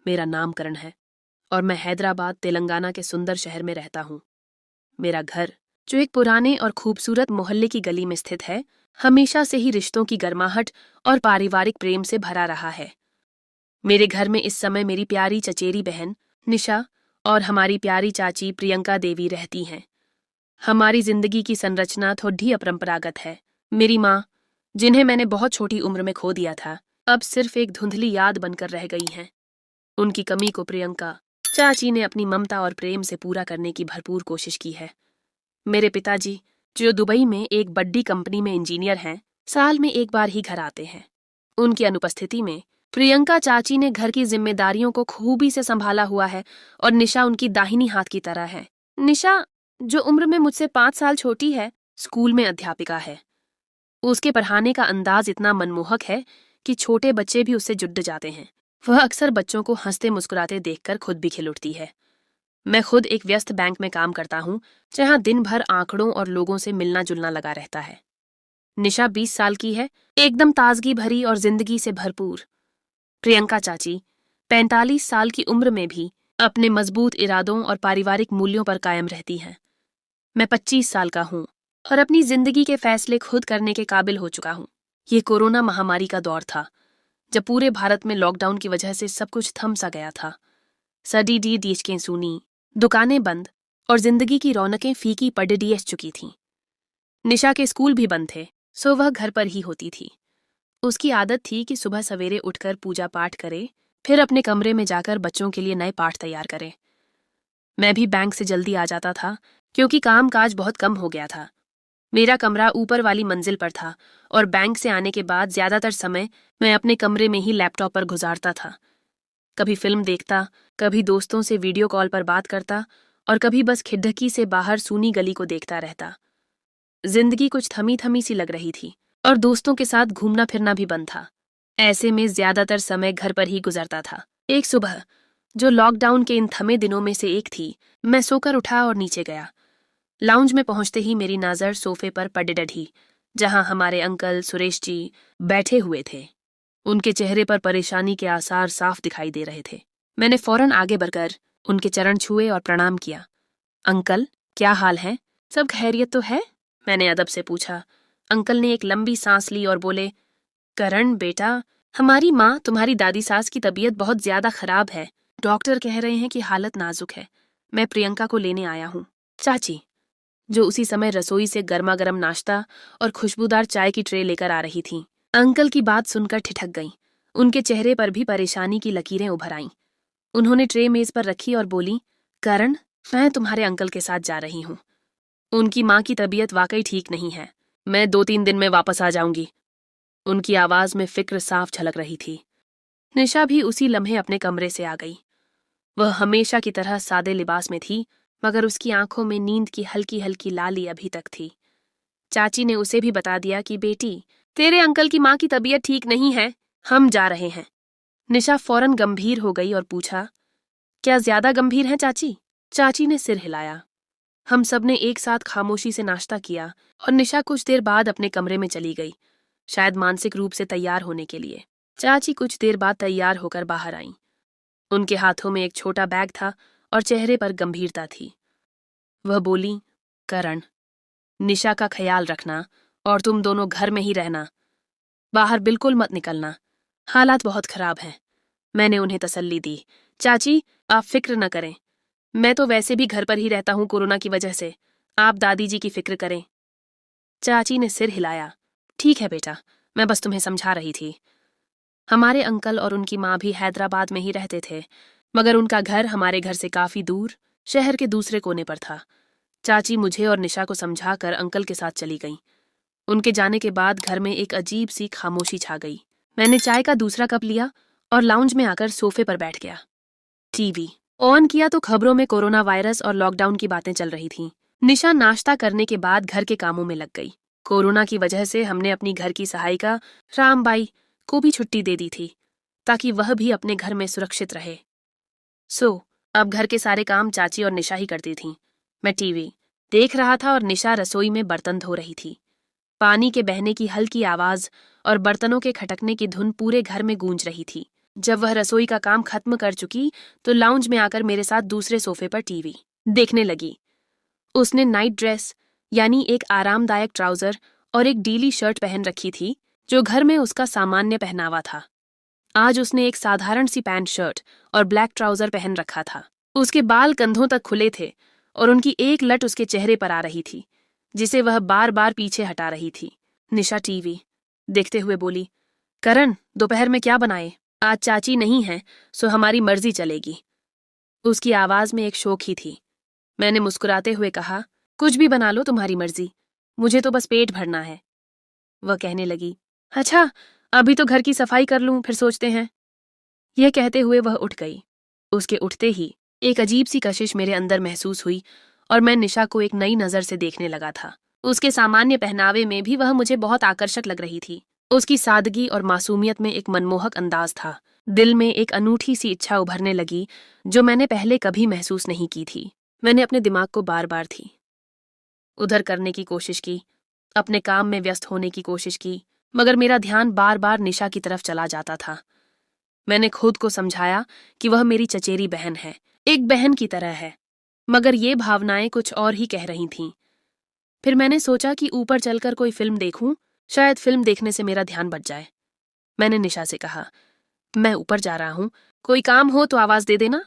मेरा नाम करण है और मैं हैदराबाद तेलंगाना के सुंदर शहर में रहता हूँ। मेरा घर, जो एक पुराने और खूबसूरत मोहल्ले की गली में स्थित है, हमेशा से ही रिश्तों की गर्माहट और पारिवारिक प्रेम से भरा रहा है। मेरे घर में इस समय मेरी प्यारी चचेरी बहन निशा और हमारी प्यारी चाची प्रियंका देवी रहती हैं। हमारी जिंदगी की संरचना थोड़ी अपरंपरागत है। मेरी माँ, जिन्हें मैंने बहुत छोटी उम्र में खो दिया था, अब सिर्फ एक धुंधली याद बनकर रह गई हैं। उनकी कमी को प्रियंका चाची ने अपनी ममता और प्रेम से पूरा करने की भरपूर कोशिश की है। मेरे पिताजी, जो दुबई में एक बड़ी कंपनी में इंजीनियर हैं, साल में एक बार ही घर आते हैं। उनकी अनुपस्थिति में प्रियंका चाची ने घर की जिम्मेदारियों को खूबी से संभाला हुआ है और निशा उनकी दाहिनी हाथ की तरह है। निशा, जो उम्र में मुझसे 5 साल छोटी है, स्कूल में अध्यापिका है। उसके पढ़ाने का अंदाज इतना मनमोहक है कि छोटे बच्चे भी उससे जुड़ जाते हैं। वह अक्सर बच्चों को हंसते मुस्कुराते देखकर खुद भी खिल उठती है। मैं खुद एक व्यस्त बैंक में काम करता हूँ, जहाँ दिन भर आंकड़ों और लोगों से मिलना जुलना लगा रहता है। निशा 20 साल की है, एकदम ताजगी भरी और जिंदगी से भरपूर। प्रियंका चाची 45 साल की उम्र में भी अपने मजबूत इरादों और पारिवारिक मूल्यों पर कायम रहती हैं। मैं 25 साल का हूँ और अपनी जिंदगी के फैसले खुद करने के काबिल हो चुका हूँ। ये कोरोना महामारी का दौर था, जब पूरे भारत में लॉकडाउन की वजह से सब कुछ थम सा गया था। सडी डी डीचकें सूनी, दुकानें बंद और जिंदगी की रौनकें फीकी पड़ चुकी थीं। निशा के स्कूल भी बंद थे, सो वह घर पर ही होती थी। उसकी आदत थी कि सुबह सवेरे उठकर पूजा पाठ करे, फिर अपने कमरे में जाकर बच्चों के लिए नए पाठ तैयार करे। मैं भी बैंक से जल्दी आ जाता था, क्योंकि काम काज बहुत कम हो गया था। मेरा कमरा ऊपर वाली मंजिल पर था और बैंक से आने के बाद ज्यादातर समय मैं अपने कमरे में ही लैपटॉप पर गुजारता था। कभी फिल्म देखता, कभी दोस्तों से वीडियो कॉल पर बात करता और कभी बस खिड़की से बाहर सूनी गली को देखता रहता। जिंदगी कुछ थमी थमी सी लग रही थी और दोस्तों के साथ घूमना फिरना भी बंद था। ऐसे में ज्यादातर समय घर पर ही गुजरता था। एक सुबह, जो लॉकडाउन के इन थमे दिनों में से एक थी, मैं सोकर उठा और नीचे गया। लाउंज में पहुंचते ही मेरी नजर सोफे पर पड़ डढ़ी, जहां हमारे अंकल सुरेश जी बैठे हुए थे। उनके चेहरे पर परेशानी के आसार साफ दिखाई दे रहे थे। मैंने फौरन आगे बढ़कर उनके चरण छुए और प्रणाम किया। अंकल, क्या हाल है? सब खैरियत तो है? मैंने अदब से पूछा। अंकल ने एक लंबी सांस ली और बोले, करण बेटा, हमारी माँ तुम्हारी दादी सास की तबीयत बहुत ज्यादा खराब है। डॉक्टर कह रहे हैं कि हालत नाजुक है। मैं प्रियंका को लेने आया हूँ। चाची, जो उसी समय रसोई से गर्मा गर्म नाश्ता और खुशबूदार चाय की ट्रे लेकर आ रही थीं, अंकल की बात सुनकर ठिठक गईं। उनके चेहरे पर भी परेशानी की लकीरें उभर आईं। उन्होंने ट्रे मेज पर रखी और बोली, करण, मैं तुम्हारे अंकल के साथ जा रही हूँ। उनकी माँ की तबीयत वाकई ठीक नहीं है। मैं 2-3 दिन में वापस आ जाऊंगी। उनकी आवाज में फिक्र साफ झलक रही थी। निशा भी उसी लम्हे अपने कमरे से आ गई। वह हमेशा की तरह सादे लिबास में थी, मगर उसकी आंखों में नींद की हल्की हल्की लाली अभी तक थी। चाची ने उसे भी बता दिया कि बेटी, तेरे अंकल की माँ की तबीयत ठीक नहीं है, हम जा रहे हैं। निशा फौरन गंभीर हो गई और पूछा, क्या ज्यादा गंभीर है चाची? चाची ने सिर हिलाया। हम सब ने एक साथ खामोशी से नाश्ता किया और निशा कुछ देर बाद अपने कमरे में चली गई, शायद मानसिक रूप से तैयार होने के लिए। चाची कुछ देर बाद तैयार होकर बाहर आईं। उनके हाथों में एक छोटा बैग था और चेहरे पर गंभीरता थी। वह बोली, करण, निशा का ख्याल रखना और तुम दोनों घर में ही रहना। बाहर बिल्कुल मत निकलना, हालात बहुत खराब हैं। मैंने उन्हें तसल्ली दी। चाची, आप फिक्र न करें, मैं तो वैसे भी घर पर ही रहता हूँ कोरोना की वजह से। आप दादी जी की फिक्र करें। चाची ने सिर हिलाया। ठीक है बेटा, मैं बस तुम्हें समझा रही थी। हमारे अंकल और उनकी माँ भी हैदराबाद में ही रहते थे, मगर उनका घर हमारे घर से काफी दूर शहर के दूसरे कोने पर था। चाची मुझे और निशा को समझाकर अंकल के साथ चली गईं। उनके जाने के बाद घर में एक अजीब सी खामोशी छा गई। मैंने चाय का दूसरा कप लिया और लाउंज में आकर सोफे पर बैठ गया। टीवी ऑन किया तो खबरों में कोरोना वायरस और लॉकडाउन की बातें चल रही थीं। निशा नाश्ता करने के बाद घर के कामों में लग गई। कोरोना की वजह से हमने अपनी घर की सहायिका रामबाई को भी छुट्टी दे दी थी, ताकि वह भी अपने घर में सुरक्षित रहे। अब घर के सारे काम चाची और निशा ही करती थीं। मैं टीवी देख रहा था और निशा रसोई में बर्तन धो रही थी। पानी के बहने की हल्की आवाज और बर्तनों के खटकने की धुन पूरे घर में गूंज रही थी। जब वह रसोई का काम खत्म कर चुकी तो लाउंज में आकर मेरे साथ दूसरे सोफे पर टीवी देखने लगी। उसने नाइट ड्रेस यानी एक आरामदायक ट्राउजर और एक डीली शर्ट पहन रखी थी, जो घर में उसका सामान्य पहनावा था। आज उसने एक साधारण सी पैंट शर्ट और ब्लैक ट्राउजर पहन रखा था। उसके बाल कंधों तक खुले थे और उनकी एक लट उसके चेहरे पर आ रही थी, जिसे वह बार बार पीछे हटा रही थी। निशा टीवी देखते हुए बोली, करण, दोपहर में क्या बनाए? आज चाची नहीं है, सो हमारी मर्जी चलेगी। उसकी आवाज में एक शोक ही थी। मैंने मुस्कुराते हुए कहा, कुछ भी बना लो, तुम्हारी मर्जी, मुझे तो बस पेट भरना है। वह कहने लगी, अच्छा, अभी तो घर की सफाई कर लूं, फिर सोचते हैं। यह कहते हुए वह उठ गई। उसके उठते ही एक अजीब सी कशिश मेरे अंदर महसूस हुई और मैं निशा को एक नई नजर से देखने लगा था। उसके सामान्य पहनावे में भी वह मुझे बहुत आकर्षक लग रही थी। उसकी सादगी और मासूमियत में एक मनमोहक अंदाज था। दिल में एक अनूठी सी इच्छा उभरने लगी जो मैंने पहले कभी महसूस नहीं की थी। मैंने अपने दिमाग को बार बार थी उधर करने की कोशिश की, अपने काम में व्यस्त होने की कोशिश की, मगर मेरा ध्यान बार बार निशा की तरफ चला जाता था। मैंने खुद को समझाया कि वह मेरी चचेरी बहन है, एक बहन की तरह है, मगर ये भावनाएं कुछ और ही कह रही थीं। फिर मैंने सोचा कि ऊपर चलकर कोई फिल्म देखूं, शायद फिल्म देखने से मेरा ध्यान बट जाए। मैंने निशा से कहा, मैं ऊपर जा रहा हूं, कोई काम हो तो आवाज दे देना।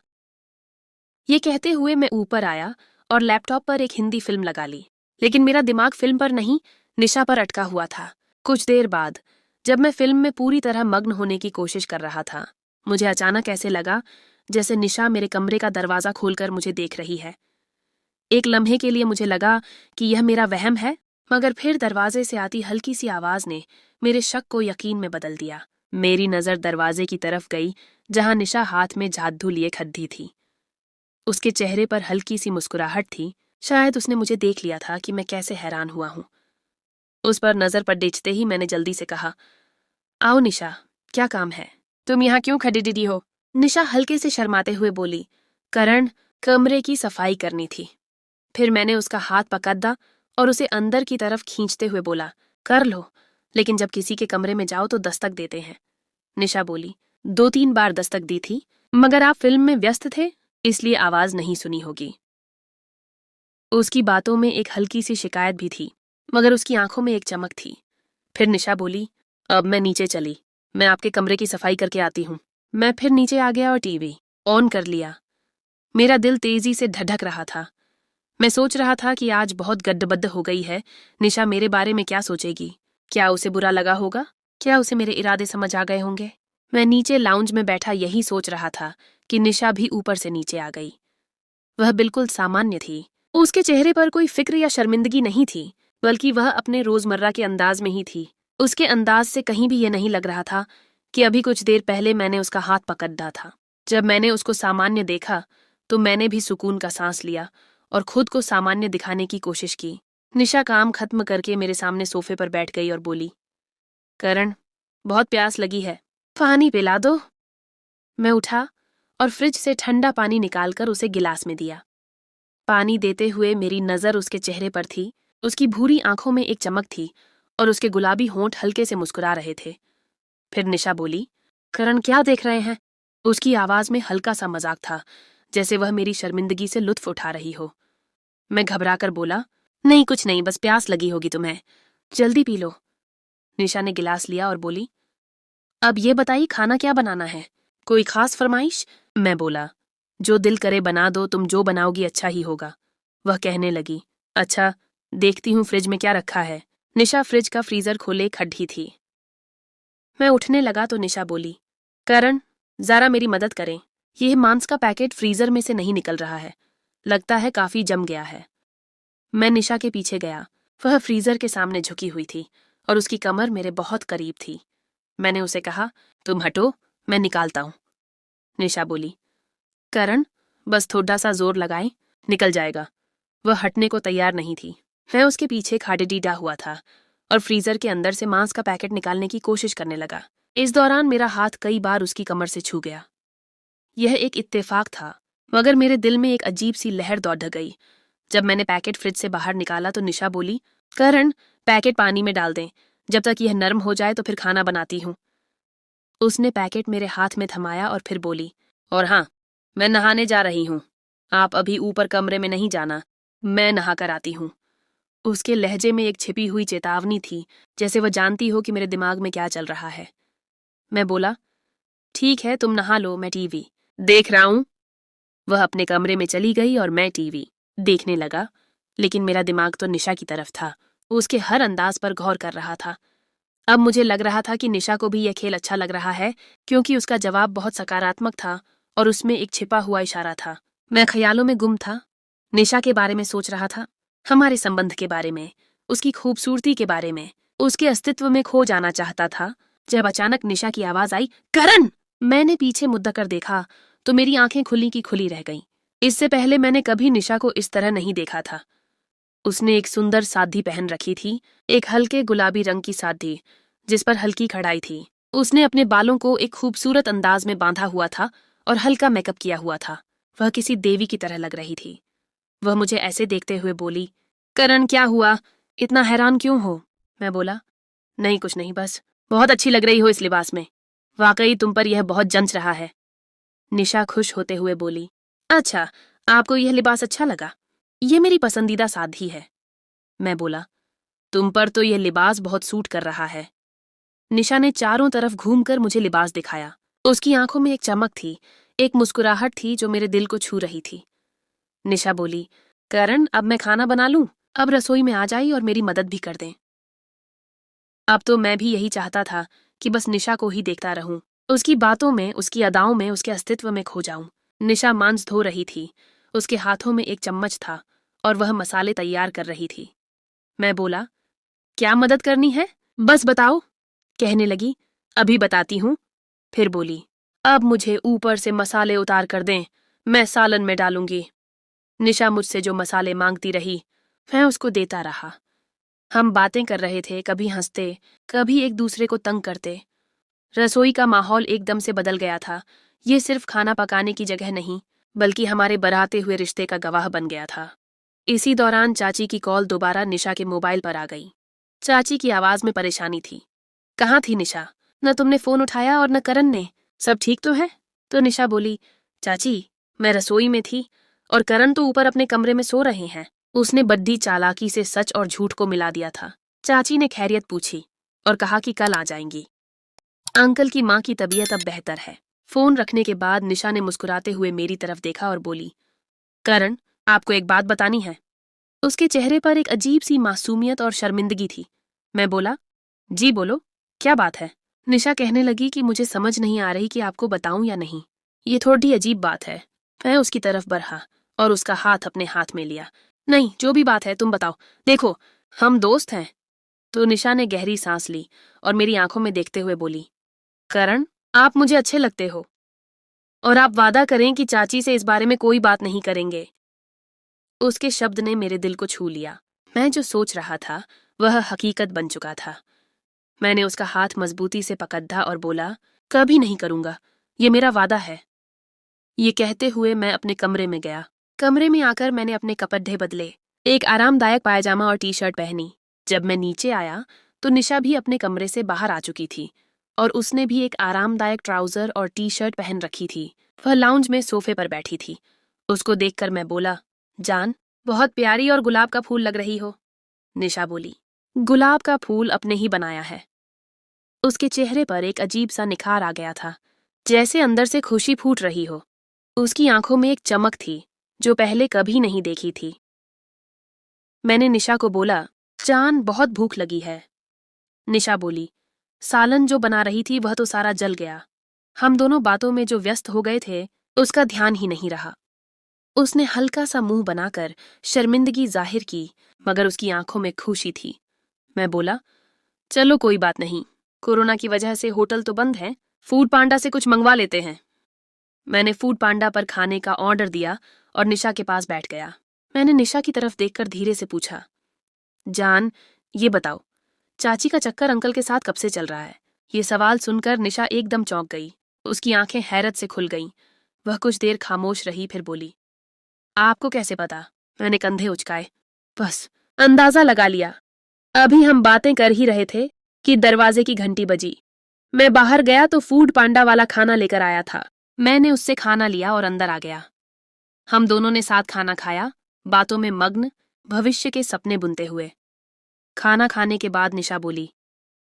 ये कहते हुए मैं ऊपर आया और लैपटॉप पर एक हिंदी फिल्म लगा ली, लेकिन मेरा दिमाग फिल्म पर नहीं, निशा पर अटका हुआ था। कुछ देर बाद जब मैं फिल्म में पूरी तरह मग्न होने की कोशिश कर रहा था, मुझे अचानक ऐसे लगा जैसे निशा मेरे कमरे का दरवाजा खोलकर मुझे देख रही है। एक लम्हे के लिए मुझे लगा कि यह मेरा वहम है, मगर फिर दरवाजे से आती हल्की सी आवाज ने मेरे शक को यकीन में बदल दिया। मेरी नजर दरवाजे की तरफ गई जहां निशा हाथ में झाड़ू लिए खड़ी थी। उसके चेहरे पर हल्की सी मुस्कुराहट थी। शायद उसने मुझे देख लिया था कि मैं कैसे हैरान हुआ हूं। उस पर नजर पड़ते ही मैंने जल्दी से कहा, आओ निशा, क्या काम है? तुम यहाँ क्यों खड़ी डिडी हो? निशा हल्के से शर्माते हुए बोली, करण, कमरे की सफाई करनी थी। फिर मैंने उसका हाथ पकड़ा और उसे अंदर की तरफ खींचते हुए बोला, कर लो, लेकिन जब किसी के कमरे में जाओ तो दस्तक देते हैं। निशा बोली, 2-3 बार दस्तक दी थी, मगर आप फिल्म में व्यस्त थे, इसलिए आवाज नहीं सुनी होगी। उसकी बातों में एक हल्की सी शिकायत भी थी, मगर उसकी आंखों में एक चमक थी। फिर निशा बोली, अब मैं नीचे चली, मैं आपके कमरे की सफाई करके आती हूँ। मैं फिर नीचे आ गया और टीवी ऑन कर लिया। मेरा दिल तेजी से धड़क रहा था। मैं सोच रहा था कि आज बहुत गड्ढबद्ध हो गई है, निशा मेरे बारे में क्या सोचेगी? क्या उसे बुरा लगा होगा? क्या उसे मेरे इरादे समझ आ गए होंगे? मैं नीचे लाउंज में बैठा यही सोच रहा था कि निशा भी ऊपर से नीचे आ गई। वह बिल्कुल सामान्य थी। उसके चेहरे पर कोई फिक्र या शर्मिंदगी नहीं थी, बल्कि वह अपने रोजमर्रा के अंदाज में ही थी। उसके अंदाज से कहीं भी यह नहीं लग रहा था कि अभी कुछ देर पहले मैंने उसका हाथ पकड़ा था। जब मैंने उसको सामान्य देखा तो मैंने भी सुकून का सांस लिया और खुद को सामान्य दिखाने की कोशिश की। निशा काम खत्म करके मेरे सामने सोफे पर बैठ गई और बोली, करण, बहुत प्यास लगी है, पानी पिला दो। मैं उठा और फ्रिज से ठंडा पानी निकालकर उसे गिलास में दिया। पानी देते हुए मेरी नजर उसके चेहरे पर थी। उसकी भूरी आंखों में एक चमक थी और उसके गुलाबी होंठ हल्के से मुस्कुरा रहे थे। फिर निशा बोली, करण, क्या देख रहे हैं? उसकी आवाज में हल्का सा मजाक था, जैसे वह मेरी शर्मिंदगी से लुत्फ उठा रही हो। मैं घबराकर बोला, नहीं, कुछ नहीं, बस प्यास लगी होगी तुम्हें, जल्दी पी लो। निशा ने गिलास लिया और बोली, अब ये बताइए खाना क्या बनाना है? कोई खास फरमाइश? मैं बोला, जो दिल करे बना दो, तुम जो बनाओगी अच्छा ही होगा। वह कहने लगी, अच्छा, देखती हूँ फ्रिज में क्या रखा है। निशा फ्रिज का फ्रीजर खोले खड़ी थी। मैं उठने लगा तो निशा बोली, करण, जरा मेरी मदद करें, यह मांस का पैकेट फ्रीजर में से नहीं निकल रहा है, लगता है काफी जम गया है। मैं निशा के पीछे गया। वह फ्रीजर के सामने झुकी हुई थी और उसकी कमर मेरे बहुत करीब थी। मैंने उसे कहा, तुम हटो, मैं निकालता हूं। निशा बोली, करण, बस थोड़ा सा जोर लगाए, निकल जाएगा। वह हटने को तैयार नहीं थी। मैं उसके पीछे खाड़े-डीडा हुआ था और फ्रीजर के अंदर से मांस का पैकेट निकालने की कोशिश करने लगा। इस दौरान मेरा हाथ कई बार उसकी कमर से छू गया। यह एक इत्तेफाक था, मगर मेरे दिल में एक अजीब सी लहर दौड़ गई। जब मैंने पैकेट फ्रिज से बाहर निकाला तो निशा बोली, करण, पैकेट पानी में डाल दें, जब तक यह नर्म हो जाए तो फिर खाना बनाती हूँ। उसने पैकेट मेरे हाथ में थमाया और फिर बोली, और हाँ, मैं नहाने जा रही हूँ। आप अभी ऊपर कमरे में नहीं जाना, मैं नहा कर आती हूँ। उसके लहजे में एक छिपी हुई चेतावनी थी, जैसे वह जानती हो कि मेरे दिमाग में क्या चल रहा है। मैं बोला, ठीक है, तुम नहा लो, मैं टीवी देख रहा हूँ। वह अपने कमरे में चली गई और मैं टीवी देखने लगा, लेकिन मेरा दिमाग तो निशा की तरफ था। वो उसके हर अंदाज पर गौर कर रहा था। अब मुझे लग रहा था कि निशा को भी यह खेल अच्छा लग रहा है, क्योंकि उसका जवाब बहुत सकारात्मक था और उसमें एक छिपा हुआ इशारा था। मैं ख्यालों में गुम था, निशा के बारे में सोच रहा था, हमारे संबंध के बारे में, उसकी खूबसूरती के बारे में, उसके अस्तित्व में खो जाना चाहता था, जब अचानक निशा की आवाज आई, करण! मैंने पीछे मुद्दा कर देखा तो मेरी आंखें खुली की खुली रह गईं। इससे पहले मैंने कभी निशा को इस तरह नहीं देखा था। उसने एक सुंदर साधी पहन रखी थी, एक हल्के गुलाबी रंग की साधी, जिस पर हल्की कढ़ाई थी। उसने अपने बालों को एक खूबसूरत अंदाज में बांधा हुआ था और हल्का मेकअप किया हुआ था। वह किसी देवी की तरह लग रही थी। वह मुझे ऐसे देखते हुए बोली, करण, क्या हुआ? इतना हैरान क्यों हो? मैं बोला, नहीं, कुछ नहीं, बस बहुत अच्छी लग रही हो इस लिबास में। वाकई तुम पर यह बहुत जंच रहा है। निशा खुश होते हुए बोली, अच्छा, आपको यह लिबास अच्छा लगा? यह मेरी पसंदीदा साधी है। मैं बोला, तुम पर तो यह लिबास बहुत सूट कर रहा है। निशा ने चारों तरफ घूमकर मुझे लिबास दिखाया। उसकी आंखों में एक चमक थी, एक मुस्कुराहट थी जो मेरे दिल को छू रही थी। निशा बोली, करण, अब मैं खाना बना लूं? अब रसोई में आ जाई और मेरी मदद भी कर दें। अब तो मैं भी यही चाहता था कि बस निशा को ही देखता रहूं, उसकी बातों में, उसकी अदाओं में, उसके अस्तित्व में खो जाऊं। निशा मांस धो रही थी, उसके हाथों में एक चम्मच था और वह मसाले तैयार कर रही थी। मैं बोला, क्या मदद करनी है? बस बताओ। कहने लगी, अभी बताती हूँ। फिर बोली, अब मुझे ऊपर से मसाले उतार कर दें, मैं सालन में डालूंगी। निशा मुझसे जो मसाले मांगती रही, मैं उसको देता रहा। हम बातें कर रहे थे, कभी हंसते, कभी एक दूसरे को तंग करते। रसोई का माहौल एकदम से बदल गया था। ये सिर्फ खाना पकाने की जगह नहीं, बल्कि हमारे बराते हुए रिश्ते का गवाह बन गया था। इसी दौरान चाची की कॉल दोबारा निशा के मोबाइल पर आ गई। चाची की आवाज में परेशानी थी। कहाँ थी निशा? न तुमने फोन उठाया और न करण ने। सब ठीक तो है? तो निशा बोली, चाची, मैं रसोई में थी और करण तो ऊपर अपने कमरे में सो रहे हैं। उसने बड्डी चालाकी से सच और झूठ को मिला दिया था। चाची ने खैरियत पूछी और कहा कि कल आ जाएंगी। अंकल की माँ की तबीयत अब बेहतर है। फोन रखने के बाद निशा ने मुस्कुराते हुए मेरी तरफ देखा और बोली, करण, आपको एक बात बतानी है। उसके चेहरे पर एक अजीब सी मासूमियत और शर्मिंदगी थी। मैं बोला, जी बोलो, क्या बात है? निशा कहने लगी कि मुझे समझ नहीं आ रही कि आपको बताऊं या नहीं। ये थोड़ी अजीब बात है। मैं उसकी तरफ बढ़ा और उसका हाथ अपने हाथ में लिया। नहीं, जो भी बात है तुम बताओ। देखो, हम दोस्त हैं। तो निशा ने गहरी सांस ली और मेरी आंखों में देखते हुए बोली, करण, आप मुझे अच्छे लगते हो और आप वादा करें कि चाची से इस बारे में कोई बात नहीं करेंगे। उसके शब्द ने मेरे दिल को छू लिया। मैं जो सोच रहा था वह हकीकत बन चुका था। मैंने उसका हाथ मजबूती से पकड़ा और बोला, कभी नहीं करूंगा, ये मेरा वादा है। ये कहते हुए मैं अपने कमरे में गया। कमरे में आकर मैंने अपने कपड़े बदले, एक आरामदायक पायजामा और टी शर्ट पहनी। जब मैं नीचे आया तो निशा भी अपने कमरे से बाहर आ चुकी थी और उसने भी एक आरामदायक ट्राउजर और टी शर्ट पहन रखी थी। वह लाउंज में सोफे पर बैठी थी। उसको देखकर मैं बोला, जान, बहुत प्यारी और गुलाब का फूल लग रही हो। निशा बोली, गुलाब का फूल अपने ही बनाया है। उसके चेहरे पर एक अजीब सा निखार आ गया था, जैसे अंदर से खुशी फूट रही हो। उसकी आंखों में एक चमक थी जो पहले कभी नहीं देखी थी। मैंने निशा को बोला, जान, बहुत भूख लगी है। निशा बोली, सालन जो बना रही थी वह तो सारा जल गया। हम दोनों बातों में जो व्यस्त हो गए थे उसका ध्यान ही नहीं रहा। उसने हल्का सा मुंह बनाकर शर्मिंदगी जाहिर की, मगर उसकी आंखों में खुशी थी। मैं बोला, चलो कोई बात नहीं, कोरोना की वजह से होटल तो बंद है, फूड पांडा से कुछ मंगवा लेते हैं। मैंने फूड पांडा पर खाने का ऑर्डर दिया और निशा के पास बैठ गया। मैंने निशा की तरफ देखकर धीरे से पूछा, जान, ये बताओ, चाची का चक्कर अंकल के साथ कब से चल रहा है? ये सवाल सुनकर निशा एकदम चौंक गई। उसकी आंखें हैरत से खुल गईं। वह कुछ देर खामोश रही, फिर बोली, आपको कैसे पता? मैंने कंधे उचकाए। बस अंदाजा लगा लिया। अभी हम बातें कर ही रहे थे कि दरवाजे की घंटी बजी। मैं बाहर गया तो फूड पांडा वाला खाना लेकर आया था। मैंने उससे खाना लिया और अंदर आ गया। हम दोनों ने साथ खाना खाया, बातों में मग्न, भविष्य के सपने बुनते हुए। खाना खाने के बाद निशा बोली,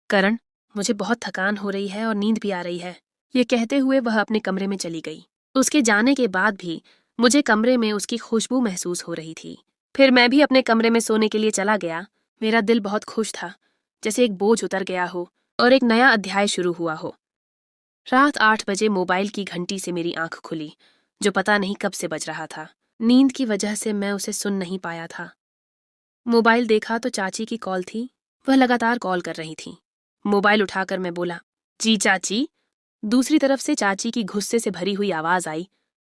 करण, मुझे बहुत थकान हो रही है और नींद भी आ रही है। ये कहते हुए वह अपने कमरे में चली गई। उसके जाने के बाद भी मुझे कमरे में उसकी खुशबू महसूस हो रही थी। फिर मैं भी अपने कमरे में सोने के लिए चला गया। मेरा दिल बहुत खुश था, जैसे एक बोझ उतर गया हो और एक नया अध्याय शुरू हुआ हो। रात 8 बजे मोबाइल की घंटी से मेरी आंख खुली, जो पता नहीं कब से बज रहा था। नींद की वजह से मैं उसे सुन नहीं पाया था। मोबाइल देखा तो चाची की कॉल थी। वह लगातार कॉल कर रही थी। मोबाइल उठाकर मैं बोला, जी चाची। दूसरी तरफ से चाची की गुस्से से भरी हुई आवाज आई,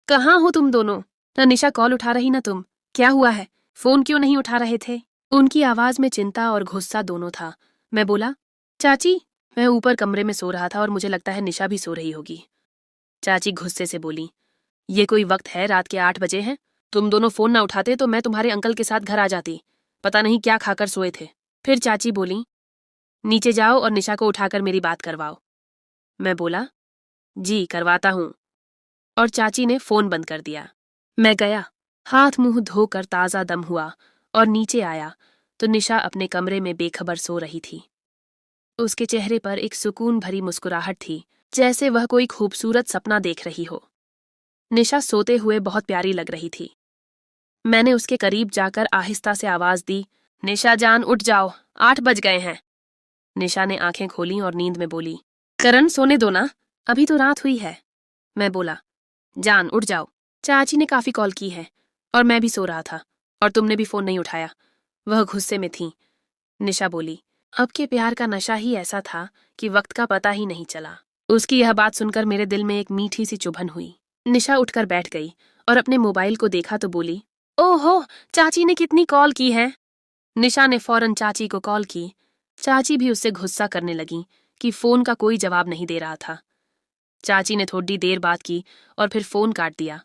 कहाँ हो तुम दोनों? न निशा कॉल उठा रही न तुम। क्या हुआ है? फोन क्यों नहीं उठा रहे थे? उनकी आवाज में चिंता और गुस्सा दोनों था। मैं बोला, चाची, मैं ऊपर कमरे में सो रहा था और मुझे लगता है निशा भी सो रही होगी। चाची गुस्से से बोली, ये कोई वक्त है? रात के 8 बजे हैं। तुम दोनों फोन ना उठाते तो मैं तुम्हारे अंकल के साथ घर आ जाती। पता नहीं क्या खाकर सोए थे। फिर चाची बोली, नीचे जाओ और निशा को उठाकर मेरी बात करवाओ। मैं बोला, जी करवाता हूँ। और चाची ने फोन बंद कर दिया। मैं गया, हाथ मुंह धोकर ताजा दम हुआ और नीचे आया तो निशा अपने कमरे में बेखबर सो रही थी। उसके चेहरे पर एक सुकून भरी मुस्कुराहट थी, जैसे वह कोई खूबसूरत सपना देख रही हो। निशा सोते हुए बहुत प्यारी लग रही थी। मैंने उसके करीब जाकर आहिस्ता से आवाज दी, निशा जान उठ जाओ, 8 बज गए हैं। निशा ने आंखें खोली और नींद में बोली, करण सोने दो ना, अभी तो रात हुई है। मैं बोला, जान उठ जाओ, चाची ने काफी कॉल की है और मैं भी सो रहा था और तुमने भी फोन नहीं उठाया। वह गुस्से में थी। निशा बोली, अब के प्यार का नशा ही ऐसा था कि वक्त का पता ही नहीं चला। उसकी यह बात सुनकर मेरे दिल में एक मीठी सी चुभन हुई। निशा उठकर बैठ गई और अपने मोबाइल को देखा तो बोली, ओहो, चाची ने कितनी कॉल की है। निशा ने फौरन चाची को कॉल की। चाची भी उससे गुस्सा करने लगी कि फोन का कोई जवाब नहीं दे रहा था। चाची ने थोड़ी देर बात की और फिर फोन काट दिया।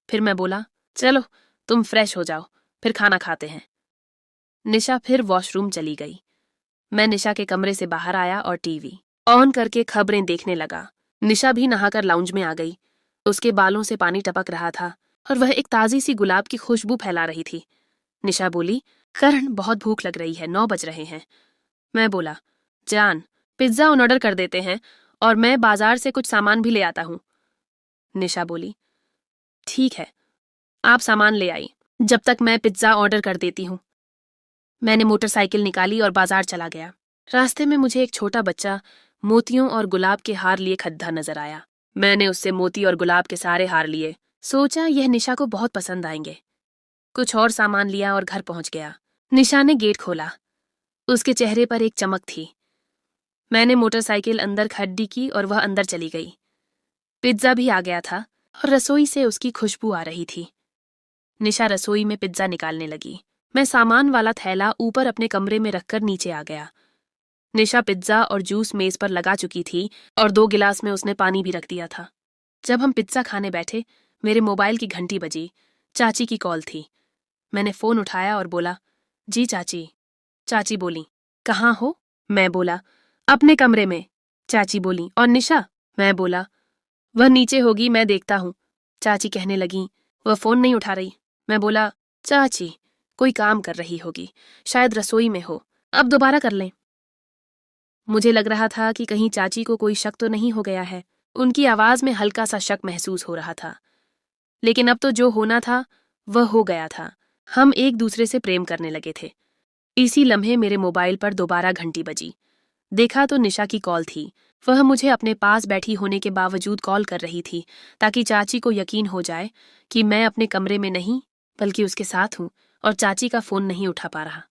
फिर मैं बोला, चलो तुम फ्रेश हो जाओ, फिर खाना खाते हैं। निशा फिर वॉशरूम चली गई। मैं निशा के कमरे से बाहर आया और टीवी ऑन करके खबरें देखने लगा। निशा भी नहाकर लाउंज में आ गई। उसके बालों से पानी टपक रहा था और वह एक ताजी सी गुलाब की खुशबू फैला रही थी। निशा बोली, करण बहुत भूख लग रही है, 9 बज रहे हैं। मैं बोला, जान पिज्जा ऑर्डर कर देते हैं और मैं बाजार से कुछ सामान भी ले आता हूँ। निशा बोली, ठीक है, आप सामान ले आई, जब तक मैं पिज्जा ऑर्डर कर देती हूँ। मैंने मोटरसाइकिल निकाली और बाजार चला गया। रास्ते में मुझे एक छोटा बच्चा मोतियों और गुलाब के हार लिए खद्दा नजर आया। मैंने उससे मोती और गुलाब के सारे हार लिए। सोचा यह निशा को बहुत पसंद आएंगे। कुछ और सामान लिया और घर पहुंच गया। निशा ने गेट खोला। उसके चेहरे पर एक चमक थी। मैंने मोटरसाइकिल अंदर खड़ी की और वह अंदर चली गई। पिज्जा भी आ गया था और रसोई से उसकी खुशबू आ रही थी। निशा रसोई में पिज्जा निकालने लगी। मैं सामान वाला थैला ऊपर अपने कमरे में रखकर नीचे आ गया। निशा पिज्जा और जूस मेज पर लगा चुकी थी और 2 गिलास में उसने पानी भी रख दिया था। जब हम पिज्जा खाने बैठे, मेरे मोबाइल की घंटी बजी। चाची की कॉल थी। मैंने फोन उठाया और बोला, जी चाची। चाची बोली, कहाँ हो? मैं बोला, अपने कमरे में। चाची बोली, और निशा? मैं बोला, वह नीचे होगी, मैं देखता हूँ। चाची कहने लगी, वह फोन नहीं उठा रही। मैं बोला, चाची कोई काम कर रही होगी, शायद रसोई में हो, अब दोबारा कर लें। मुझे लग रहा था कि कहीं चाची को कोई शक तो नहीं हो गया है। उनकी आवाज में हल्का सा शक महसूस हो रहा था। लेकिन अब तो जो होना था वह हो गया था। हम एक दूसरे से प्रेम करने लगे थे। इसी लम्हे मेरे मोबाइल पर दोबारा घंटी बजी। देखा तो निशा की कॉल थी। वह मुझे अपने पास बैठी होने के बावजूद कॉल कर रही थी, ताकि चाची को यकीन हो जाए कि मैं अपने कमरे में नहीं बल्कि उसके साथ हूँ और चाची का फोन नहीं उठा पा रहा।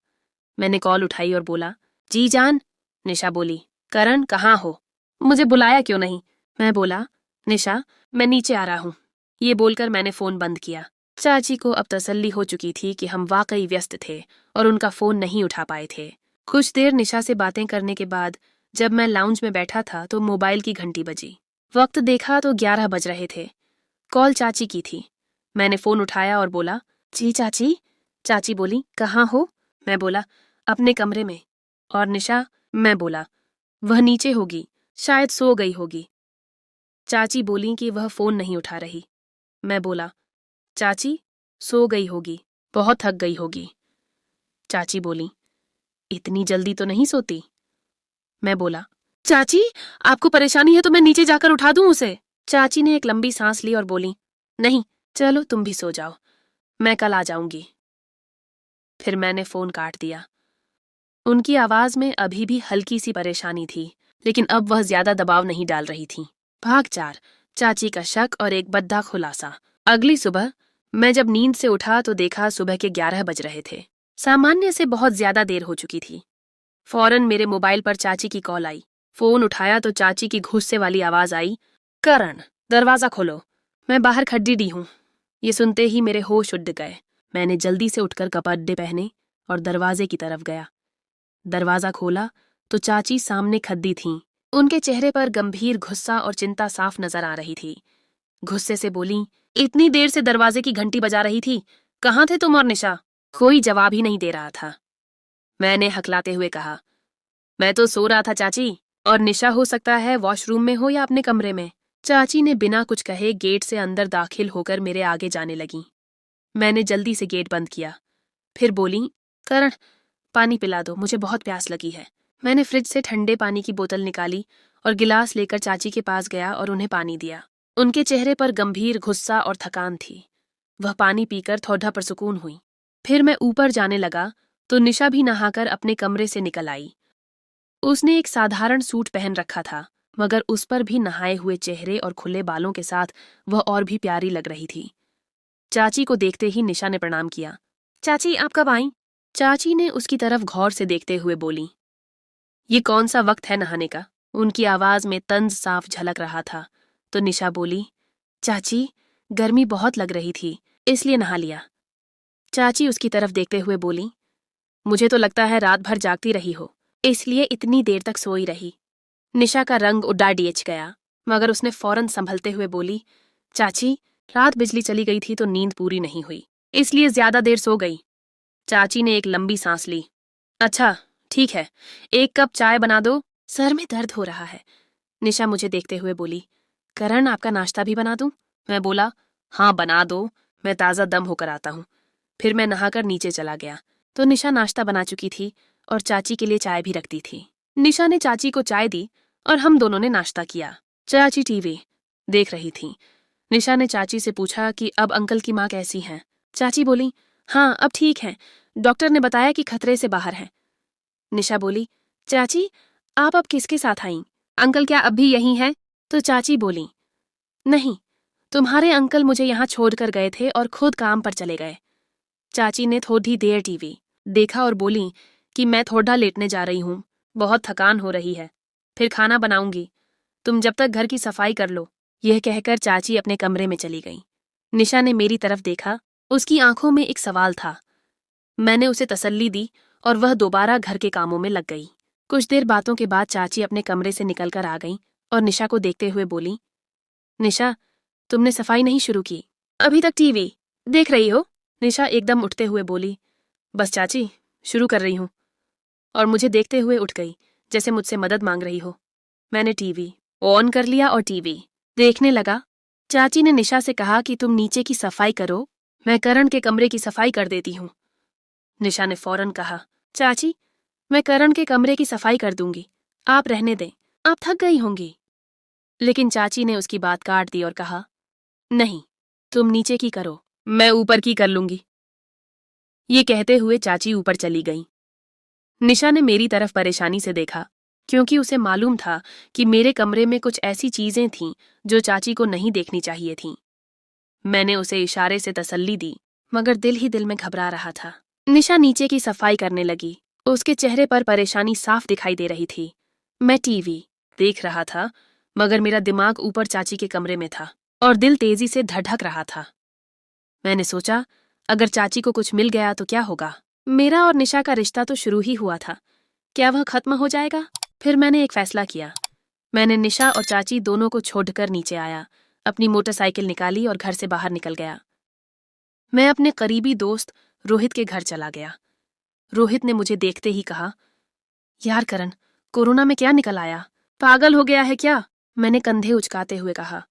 मैंने कॉल उठाई और बोला, जी जान। निशा बोली, करण कहाँ हो? मुझे बुलाया क्यों नहीं? मैं बोला, निशा मैं नीचे आ रहा हूँ। ये बोलकर मैंने फोन बंद किया। चाची को अब तसल्ली हो चुकी थी कि हम वाकई व्यस्त थे और उनका फोन नहीं उठा पाए थे। कुछ देर निशा से बातें करने के बाद जब मैं लाउंज में बैठा था तो मोबाइल की घंटी बजी। वक्त देखा तो 11 बज रहे थे। कॉल चाची की थी। मैंने फोन उठाया और बोला, जी चाची। चाची बोली, कहाँ हो? मैं बोला, अपने कमरे में। और निशा? मैं बोला, वह नीचे होगी, शायद सो गई होगी। चाची बोली कि वह फोन नहीं उठा रही। मैं बोला, चाची, सो गई होगी, बहुत थक गई होगी। चाची बोली, इतनी जल्दी तो नहीं सोती। मैं बोला, चाची, आपको परेशानी है तो मैं नीचे जाकर उठा दूं उसे। चाची ने एक लंबी सांस ली और बोली, नहीं, चलो तुम भी सो जाओ, मैं कल आ जाऊंगी। फिर मैंने फोन काट दिया। उनकी आवाज में अभी भी हल्की सी परेशानी थी, लेकिन अब वह ज्यादा दबाव नहीं डाल रही थी। भाग 4, चाची का शक और एक बद्दा खुलासा। अगली सुबह मैं जब नींद से उठा तो देखा सुबह के 11 बज रहे थे। सामान्य से बहुत ज्यादा देर हो चुकी थी। फौरन मेरे मोबाइल पर चाची की कॉल आई। फोन उठाया तो चाची की गुस्से वाली आवाज आई, करण, दरवाजा खोलो, मैं बाहर खड़ी डी हूं। ये सुनते ही मेरे होश उड़ गए। मैंने जल्दी से उठकर कपड़े पहने और दरवाजे की तरफ गया। दरवाजा खोला तो चाची सामने खड़ी थीं। उनके चेहरे पर गंभीर गुस्सा और चिंता साफ नजर आ रही थी। गुस्से से बोली, इतनी देर से दरवाजे की घंटी बजा रही थी, कहाँ थे तुम और निशा? कोई जवाब ही नहीं दे रहा था। मैंने हकलाते हुए कहा, मैं तो सो रहा था चाची, और निशा हो सकता है वॉशरूम में हो या अपने कमरे में। चाची ने बिना कुछ कहे गेट से अंदर दाखिल होकर मेरे आगे जाने लगी। मैंने जल्दी से गेट बंद किया। फिर बोली, करण, पानी पिला दो, मुझे बहुत प्यास लगी है। मैंने फ्रिज से ठंडे पानी की बोतल निकाली और गिलास लेकर चाची के पास गया और उन्हें पानी दिया। उनके चेहरे पर गंभीर गुस्सा और थकान थी। वह पानी पीकर थोड़ा परसुकून हुई। फिर मैं ऊपर जाने लगा तो निशा भी नहाकर अपने कमरे से निकल आई। उसने एक साधारण सूट पहन रखा था, मगर उस पर भी नहाए हुए चेहरे और खुले बालों के साथ वह और भी प्यारी लग रही थी। चाची को देखते ही निशा ने प्रणाम किया। चाची, आप कब आई? चाची ने उसकी तरफ गौर से देखते हुए बोली, ये कौन सा वक्त है नहाने का? उनकी आवाज में तंज साफ झलक रहा था। तो निशा बोली, चाची, गर्मी बहुत लग रही थी, इसलिए नहा लिया। चाची उसकी तरफ देखते हुए बोली, मुझे तो लगता है रात भर जागती रही हो, इसलिए इतनी देर तक सोई रही। निशा का रंग उड़ा डिच गया, मगर उसने फौरन संभलते हुए बोली, चाची, रात बिजली चली गई थी तो नींद पूरी नहीं हुई, इसलिए ज्यादा देर सो गई। चाची ने एक लंबी सांस ली। अच्छा, ठीक है, 1 कप चाय बना दो, सर में दर्द हो रहा है। निशा मुझे देखते हुए बोली, करण, आपका नाश्ता भी बना दूं? मैं बोला, हाँ बना दो, मैं ताज़ा दम होकर आता हूँ। फिर मैं नहाकर नीचे चला गया तो निशा नाश्ता बना चुकी थी और चाची के लिए चाय भी रखती थी। निशा ने चाची को चाय दी और हम दोनों ने नाश्ता किया। चाची टीवी देख रही थी। निशा ने चाची से पूछा कि अब अंकल की माँ कैसी हैं? चाची बोली, हाँ अब ठीक है, डॉक्टर ने बताया कि खतरे से बाहर है। निशा बोली, चाची, आप अब किसके साथ आईं? अंकल क्या अब भी यहीं हैं? तो चाची बोली, नहीं, तुम्हारे अंकल मुझे यहाँ छोड़कर गए थे और खुद काम पर चले गए। चाची ने थोड़ी देर टीवी देखा और बोली कि मैं थोड़ा लेटने जा रही हूँ, बहुत थकान हो रही है, फिर खाना बनाऊंगी, तुम जब तक घर की सफाई कर लो। यह कहकर चाची अपने कमरे में चली गई। निशा ने मेरी तरफ देखा, उसकी आंखों में एक सवाल था। मैंने उसे तसल्ली दी और वह दोबारा घर के कामों में लग गई। कुछ देर बातों के बाद चाची अपने कमरे से निकलकर आ गई और निशा को देखते हुए बोली, निशा, तुमने सफाई नहीं शुरू की? अभी तक टीवी देख रही हो? निशा एकदम उठते हुए बोली, बस चाची, शुरू कर रही हूँ। और मुझे देखते हुए उठ गई, जैसे मुझसे मदद मांग रही हो। मैंने टीवी ऑन कर लिया और टीवी देखने लगा। चाची ने निशा से कहा कि तुम नीचे की सफाई करो, मैं करण के कमरे की सफाई कर देती हूँ। निशा ने फौरन कहा, चाची, मैं करण के कमरे की सफाई कर दूंगी, आप रहने दें, आप थक गई होंगी। लेकिन चाची ने उसकी बात काट दी और कहा, नहीं, तुम नीचे की करो, मैं ऊपर की कर लूंगी। ये कहते हुए चाची ऊपर चली गई। निशा ने मेरी तरफ परेशानी से देखा, क्योंकि उसे मालूम था कि मेरे कमरे में कुछ ऐसी चीजें थीं जो चाची को नहीं देखनी चाहिए थीं। मैंने उसे इशारे से तसल्ली दी, मगर दिल ही दिल में घबरा रहा था। निशा नीचे की सफाई करने लगी। उसके चेहरे पर परेशानी साफ दिखाई दे रही थी। मैं टीवी देख रहा था, मगर मेरा दिमाग ऊपर चाची के कमरे में था और दिल तेजी से धड़क रहा था। मैंने सोचा, अगर चाची को कुछ मिल गया तो क्या होगा? मेरा और निशा का रिश्ता तो शुरू ही हुआ था, क्या वह खत्म हो जाएगा? फिर मैंने एक फैसला किया। मैंने निशा और चाची दोनों को छोड़कर नीचे आया, अपनी मोटरसाइकिल निकाली और घर से बाहर निकल गया। मैं अपने करीबी दोस्त रोहित के घर चला गया। रोहित ने मुझे देखते ही कहा, यार करण, कोरोना में क्या निकल आया? पागल हो गया है क्या? मैंने कंधे उचकाते हुए कहा।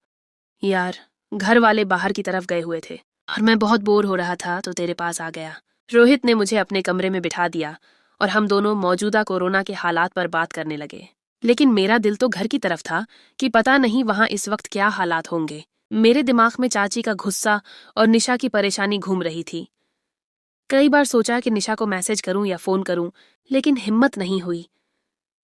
यार, घर वाले बाहर की तरफ गए हुए थे और मैं बहुत बोर हो रहा था तो तेरे पास आ गया। रोहित ने मुझे अपने कमरे में बिठा दिया और हम दोनों मौजूदा कोरोना के हालात पर बात करने लगे। लेकिन मेरा दिल तो घर की तरफ था कि पता नहीं वहां इस वक्त क्या हालात होंगे। मेरे दिमाग में चाची का गुस्सा और निशा की परेशानी घूम रही थी। कई बार सोचा कि निशा को मैसेज करूं या फोन करूं, लेकिन हिम्मत नहीं हुई।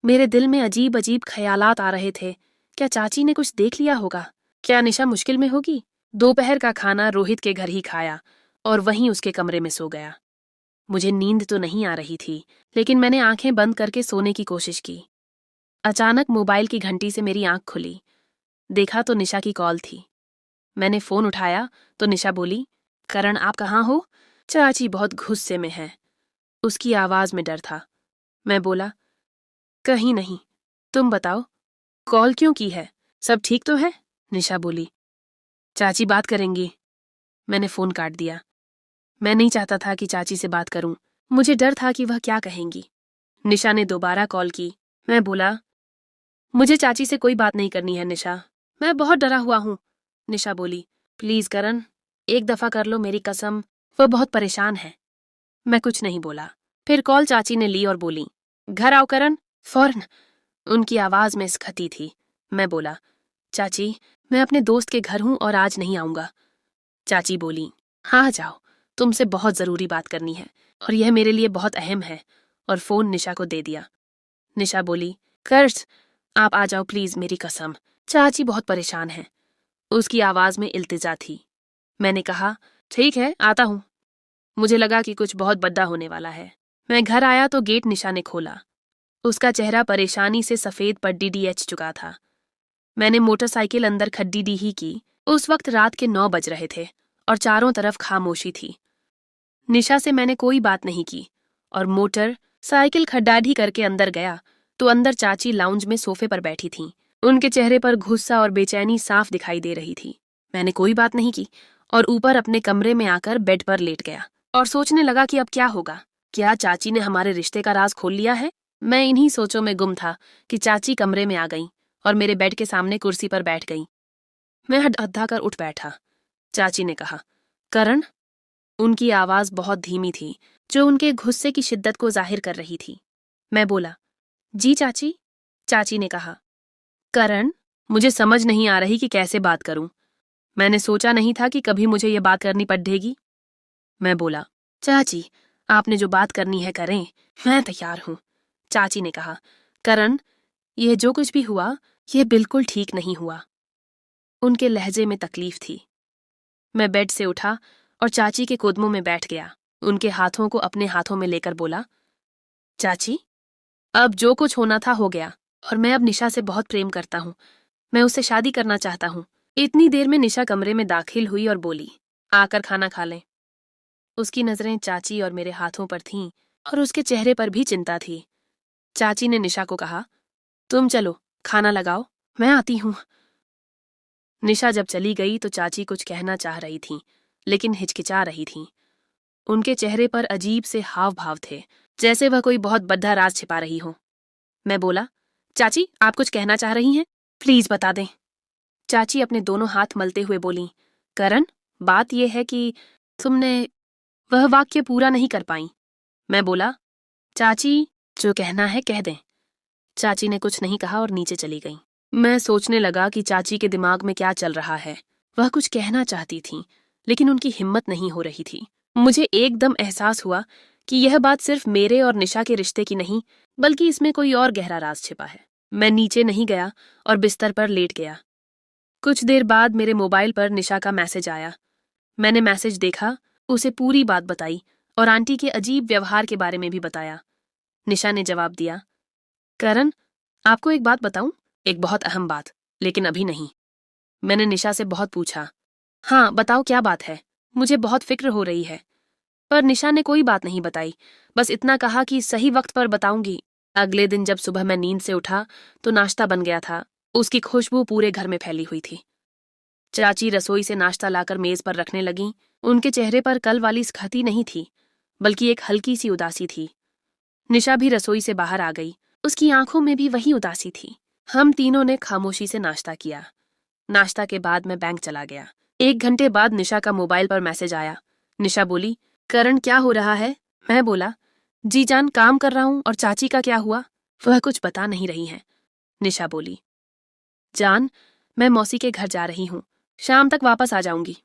मेरे दिल में अजीब अजीब ख्यालात आ रहे थे। क्या चाची ने कुछ देख लिया होगा? क्या निशा मुश्किल में होगी? दोपहर का खाना रोहित के घर ही खाया और वहीं उसके कमरे में सो गया। मुझे नींद तो नहीं आ रही थी, लेकिन मैंने आंखें बंद करके सोने की कोशिश की। अचानक मोबाइल की घंटी से मेरी आंख खुली। देखा तो निशा की कॉल थी। मैंने फोन उठाया तो निशा बोली, करण आप कहाँ हो? चाची बहुत गुस्से में है। उसकी आवाज में डर था। मैं बोला, कहीं नहीं, तुम बताओ, कॉल क्यों की है? सब ठीक तो है? निशा बोली, चाची बात करेंगी। मैंने फोन काट दिया। मैं नहीं चाहता था कि चाची से बात करूं। मुझे डर था कि वह क्या कहेंगी। निशा ने दोबारा कॉल की। मैं बोला, मुझे चाची से कोई बात नहीं करनी है निशा, मैं बहुत डरा हुआ हूं। निशा बोली, प्लीज करण, एक दफा कर लो मेरी कसम, वह बहुत परेशान है। मैं कुछ नहीं बोला। फिर कॉल चाची ने ली और बोली, घर आओ करण, फौरन। उनकी आवाज में स्खती थी। मैं बोला, चाची, मैं अपने दोस्त के घर हूं और आज नहीं आऊंगा। चाची बोली, हाँ जाओ, तुमसे बहुत जरूरी बात करनी है और यह मेरे लिए बहुत अहम है, और फोन निशा को दे दिया। निशा बोली, कर्ज, आप आ जाओ प्लीज, मेरी कसम, चाची बहुत परेशान है। उसकी आवाज में इल्तिजा थी। मैंने कहा, ठीक है, आता हूं। मुझे लगा कि कुछ बहुत बड़ा होने वाला है। मैं घर आया तो गेट निशा ने खोला। उसका चेहरा परेशानी से सफेद पड्डी डीएच चुका था। मैंने मोटरसाइकिल अंदर खड्डी डी ही की। उस वक्त रात के 9 बज रहे थे और चारों तरफ खामोशी थी। निशा से मैंने कोई बात नहीं की और मोटर साइकिल खड्डाढी करके अंदर गया तो अंदर चाची लाउंज में सोफे पर बैठी थीं। उनके चेहरे पर गुस्सा और बेचैनी साफ दिखाई दे रही थी। मैंने कोई बात नहीं की और ऊपर अपने कमरे में आकर बेड पर लेट गया और सोचने लगा कि अब क्या होगा। क्या चाची ने हमारे रिश्ते का राज खोल लिया है? मैं इन्हीं सोचों में गुम था कि चाची कमरे में आ गई और मेरे बेड के सामने कुर्सी पर बैठ गई। मैं हड़बड़ा कर उठ बैठा। चाची ने कहा, करण। उनकी आवाज बहुत धीमी थी, जो उनके गुस्से की शिद्दत को जाहिर कर रही थी। मैं बोला, जी चाची। चाची ने कहा, करण, मुझे समझ नहीं आ रही कि कैसे बात करूं। मैंने सोचा नहीं था कि कभी मुझे ये बात करनी पड़ेगी। मैं बोला, चाची, आपने जो बात करनी है करें, मैं तैयार हूं। चाची ने कहा, करण, यह जो कुछ भी हुआ, यह बिल्कुल ठीक नहीं हुआ। उनके लहजे में तकलीफ थी। मैं बेड से उठा और चाची के कदमों में बैठ गया। उनके हाथों को अपने हाथों में लेकर बोला, चाची, अब जो कुछ होना था हो गया और मैं अब निशा से बहुत प्रेम करता हूँ। मैं उससे शादी करना चाहता हूँ। इतनी देर में निशा कमरे में दाखिल हुई और बोली, आकर खाना खा लें। उसकी नजरें चाची और मेरे हाथों पर थीं और उसके चेहरे पर भी चिंता थी। चाची ने निशा को कहा, तुम चलो, खाना लगाओ, मैं आती हूँ। निशा जब चली गई तो चाची कुछ कहना चाह रही थीं, लेकिन हिचकिचा रही थीं। उनके चेहरे पर अजीब से हाव भाव थे, जैसे वह कोई बहुत बड़ा राज छिपा रही हो। मैं बोला, चाची, आप कुछ कहना चाह रही हैं? प्लीज बता दें। चाची अपने दोनों हाथ मलते हुए बोली, करण, बात यह है कि तुमने वह वाक्य पूरा नहीं कर पाई। मैं बोला, चाची, जो कहना है कह दें। चाची ने कुछ नहीं कहा और नीचे चली गई। मैं सोचने लगा कि चाची के दिमाग में क्या चल रहा है। वह कुछ कहना चाहती थीं, लेकिन उनकी हिम्मत नहीं हो रही थी। मुझे एकदम एहसास हुआ कि यह बात सिर्फ मेरे और निशा के रिश्ते की नहीं, बल्कि इसमें कोई और गहरा राज छिपा है। मैं नीचे नहीं गया और बिस्तर पर लेट गया। कुछ देर बाद मेरे मोबाइल पर निशा का मैसेज आया। मैंने मैसेज देखा, उसे पूरी बात बताई और आंटी के अजीब व्यवहार के बारे में भी बताया। निशा ने जवाब दिया, करण, आपको एक बात बताऊं? एक बहुत अहम बात, लेकिन अभी नहीं। मैंने निशा से बहुत पूछा, हाँ बताओ क्या बात है, मुझे बहुत फिक्र हो रही है। पर निशा ने कोई बात नहीं बताई, बस इतना कहा कि सही वक्त पर बताऊंगी। अगले दिन जब सुबह मैं नींद से उठा तो नाश्ता बन गया था। उसकी खुशबू पूरे घर में फैली हुई थी। चाची रसोई से नाश्ता लाकर मेज पर रखने लगीं। उनके चेहरे पर कल वाली स्खती नहीं थी, बल्कि एक हल्की सी उदासी थी। निशा भी रसोई से बाहर आ गई। उसकी आंखों में भी वही उदासी थी। हम तीनों ने खामोशी से नाश्ता किया। नाश्ता के बाद मैं बैंक चला गया। 1 घंटे बाद निशा का मोबाइल पर मैसेज आया। निशा बोली, करण क्या हो रहा है? मैं बोला, जी जान काम कर रहा हूं। और चाची का क्या हुआ? वह कुछ बता नहीं रही हैं। निशा बोली, जान मैं मौसी के घर जा रही हूँ, शाम तक वापस आ जाऊंगी,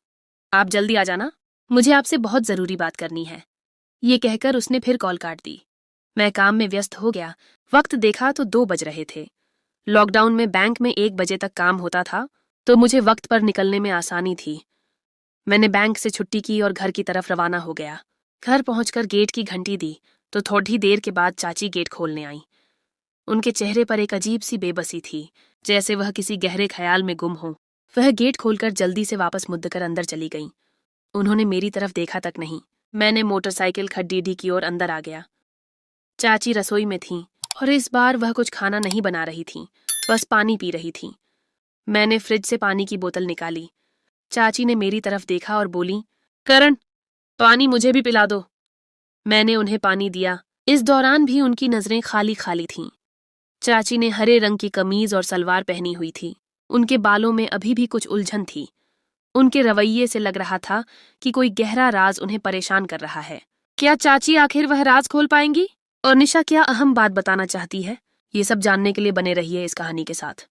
आप जल्दी आ जाना, मुझे आपसे बहुत जरूरी बात करनी है। ये कहकर उसने फिर कॉल काट दी। मैं काम में व्यस्त हो गया। वक्त देखा तो 2 बज रहे थे। लॉकडाउन में बैंक में 1 बजे तक काम होता था, तो मुझे वक्त पर निकलने में आसानी थी। मैंने बैंक से छुट्टी की और घर की तरफ रवाना हो गया। घर पहुंचकर गेट की घंटी दी तो थोड़ी देर के बाद चाची गेट खोलने आई। उनके चेहरे पर एक अजीब सी बेबसी थी, जैसे वह किसी गहरे ख्याल में गुम हो। वह गेट खोलकर जल्दी से वापस मुद्दकर अंदर चली गईं। उन्होंने मेरी तरफ देखा तक नहीं। मैंने मोटरसाइकिल खड्डीडी की ओर अंदर आ गया। चाची रसोई में थीं और इस बार वह कुछ खाना नहीं बना रही थीं, बस पानी पी रही थीं। मैंने फ्रिज से पानी की बोतल निकाली। चाची ने मेरी तरफ देखा और बोली, करण पानी मुझे भी पिला दो। मैंने उन्हें पानी दिया। इस दौरान भी उनकी नजरें खाली खाली थीं। चाची ने हरे रंग की कमीज और सलवार पहनी हुई थी। उनके बालों में अभी भी कुछ उलझन थी। उनके रवैये से लग रहा था कि कोई गहरा राज उन्हें परेशान कर रहा है। क्या चाची आखिर वह राज खोल पाएंगी? और निशा क्या अहम बात बताना चाहती है? ये सब जानने के लिए बने रहिए इस कहानी के साथ।